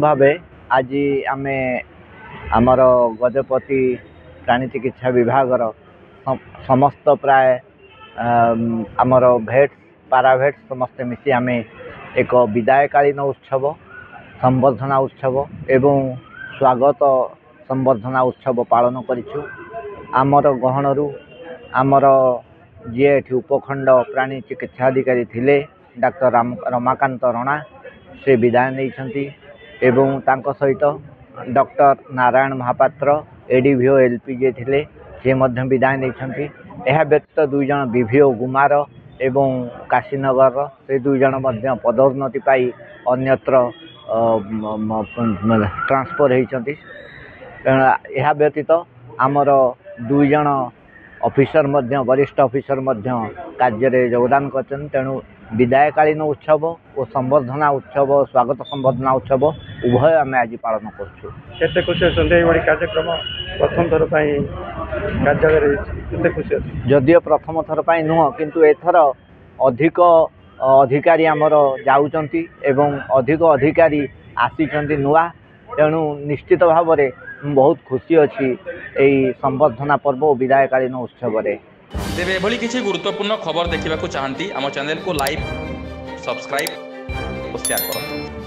भावे आज आम आमर गजपति प्राणी चिकित्सा विभाग समस्त प्राय आमर भेट्स पाराभेट्स समस्ते मिसी आम एक विदायकालीन उत्सव संबर्धना उत्सव एवं स्वागत संबर्धना उत्सव पालन करिछु। आमर गहणरू आमर जी उपखंड प्राणी चिकित्साधिकारी थिले डाक्टर रमाकांत रणा से विदाय नहीं एवं तांको सहित डॉक्टर नारायण महापात्र एडीवीओ एलपीजे थिले से मध्य विदाय नहीं। यह व्यतीत दुई जन विभीओ गुमार एवं काशीनगर से दुई जन मध्य पदोन्नति पाई अन्यत्र ट्रांसफर होती। यह व्यतीत आमर दुई जन ऑफिसर मध्य वरिष्ठ ऑफिसर मध्य कार्य योगदान करछन। तेणु विदायकालीन उत्सव और संबर्धना उत्सव स्वागत संबर्धना उत्सव उभय आम आज पालन कर कार्यक्रम प्रथम थर कार्यालय खुशी जदियो प्रथम थर नुह किंतु एथर अधिक अधिकारी आमर जाउचंती एवं अधिक अधिकारी आसीचंती नुआ। तेणु निश्चित भाव में बहुत खुशी अच्छी यही संबर्धना पर्व और विदायकालीन उत्सव तेरे एभली किसी गुरुत्वपूर्ण खबर देखा चाहती आम चैनल को लाइक सब्सक्राइब और शेयर करें।